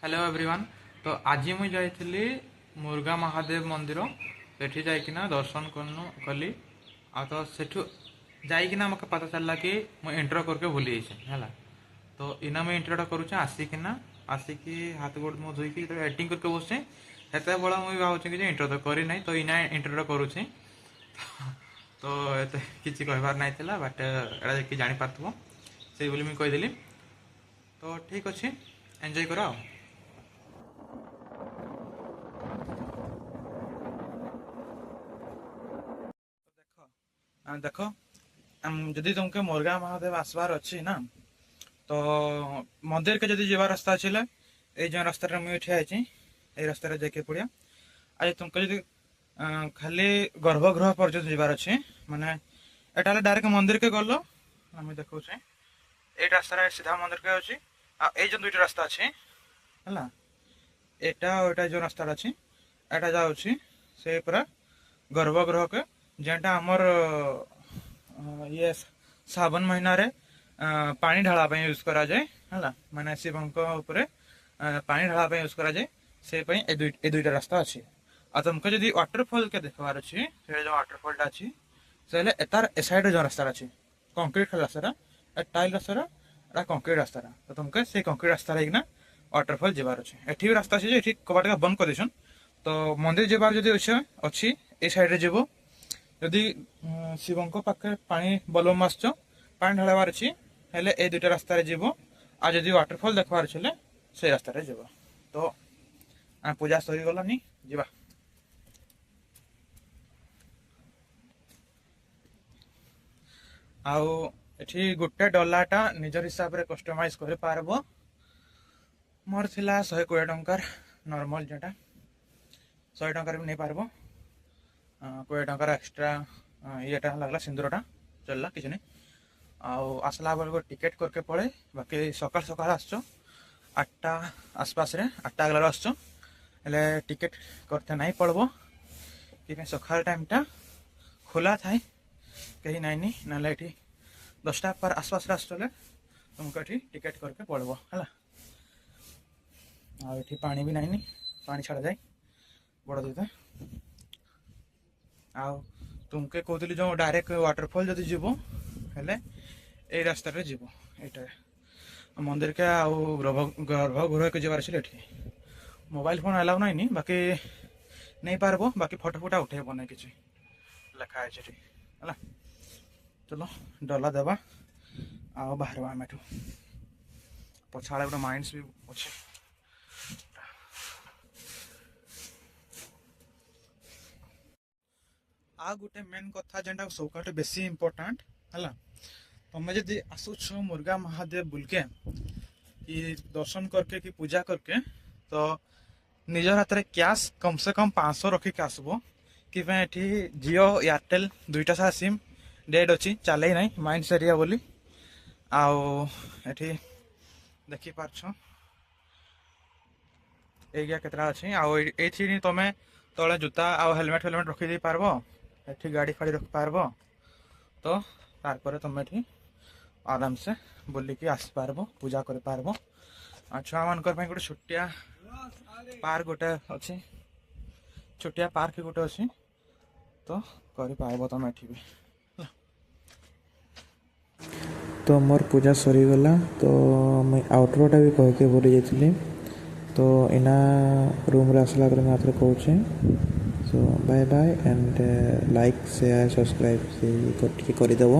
Hello everyone. तो आज मुझे जाइली मुर्गा महादेव मंदिर सेठी जाइकिना दर्शन कली आ तो सेठू जाइकिना मके पता चलला कि मु इंट्रो करके भूली जाइछे हैला। तो इना मैं इंट्रोटा करूचे आसिकिना आसिकी हाथ गोड़ मो धोइकी तो एडिटिंग करके बसचे हेते बड़ा मुई भावचे कि इंट्रो तो करी नाही तो इना इंट्रोटा करूचे। तो एते किछि कहबार नाही थिला बट एडा कि जानि पारथबो सेई बोली मुई कहि देली। तो ठीक अछि एन्जॉय करो। देख जदि तुमके मुर्गा महादेव आसबार अच्छी ना तो मंदिर के जदि जीवार रास्ता अच्छे ये जो रास्ता मुझे ठिया ये रास्ता जाके पड़िया। आज तुमको जदि खाली गर्भगृह पर्यटन जीवार अच्छे माने एटा डायरेक्ट मंदिर के गल आम देखा ये रास्ता सीधा मंदिर के अच्छी आ जो दुईटा रास्ता अच्छे है एटा जो रास्ता अच्छी एटा जाऊँगी से पूरा गर्भगृह के जेटा आमर ये सावन महीना रे पानी ढाला यूज करा जाए है माने शिव पानी ढाला यूज करा जाए से दुईटा रास्ता अच्छी। आ तुमको जब वाटरफॉल के देखबार अच्छी से जो वाटरफॉल अच्छी से एतार ए साइड जो रास्ता अच्छी कंक्रीट रास्ता टाइल रास्ता कंक्रीट रास्ता तो तुमको से कंक्रीट रास्ता लेकिन वाटरफॉल जीवार अच्छे। एठी भी रास्ता अच्छे ये कबाट बंद कर देछन तो मंदिर जीवार जब अच्छी ए साइड रे जीवो जदि शिव पाखे पानी बलम आस पानी ढालार अच्छी हेले ए दुईटा रास्तार जीव आ जदि वाटरफॉल देखबार अच्छे से रास्तार जीव। तो पूजा सरी गलानी जीवा। आउ एठी गोटे डलाटा निजर हिसाब रे कस्टमाइज कर पारबो। मोर थिला 120 टंकार नॉर्मल जेटा 100 टंकार भी नहीं पारबो 20 टंकार एक्सट्रा येटा लगला सिंदूरटा चलला किछ नहीं। आसला बेल टिकेट करके पड़े बाकी सकाल सकाल आसचो 8टा आसपास रे 8टा गला आसचो हेले टिकेट करते नहीं पड़बो कि सकाल टाइमटा खुला थाए कहीं नहीं ना ये 10टा पर आसपास आसले तुमको ये टिकेट करके पड़बो है। ये पानी भी नहीं पानी छाड़ा जाए बड़ दीदा आउ तुमके कहती जो डायरेक्ट वाटरफॉल जदि जीव हेले ए रास्ता रे जीव एटा मंदिर के आउ गर्भगृह के जीवार अच्छे मोबाइल फोन अलाउ नहीं बाकी नहीं पारबो बाकी फोटो फोटा उठेब ना कि लिखा है। चलो डला देवा आ बाहर आम पछाड़े गोटे माइंड्स भी अच्छे। आ गोटे मेन कथा जेनटा सबका बेसी इम्पोर्टाट है तुम्हें जदि आसुच मुर्गा महादेव बुलके कि दर्शन करके कि पूजा करके तो निजर हाथ में कैश कम से कम 500 रखिक आसबो कि ये जियो एयरटेल दुईटा सा सिम डेड अच्छी चले ना माइंड एरिया बोली आठी देखी पार्छ एरिया केतरा अच्छी आई तुम्हें तले जूता आ हेलमेट हेलमेट रखी दे पारबो एठी गाड़ी फाड़ी रख पारबो तो तारपर तुम ये आराम से बुलिकी आस पारबो पूजा कर पारबो। छुआ मान गोटे छोटिया पार्क गोटे अच्छी छोटिया पार्क गोटे अच्छी तो कर पारबो तुम एठी भी। तो मोर पूजा सरीगला तो मुई आउटरोटा भी कह के भूली जाइली तो इना रूम रे आसला मैं हाथ कहूँ सो bye bye and like share subscribe से करदेव।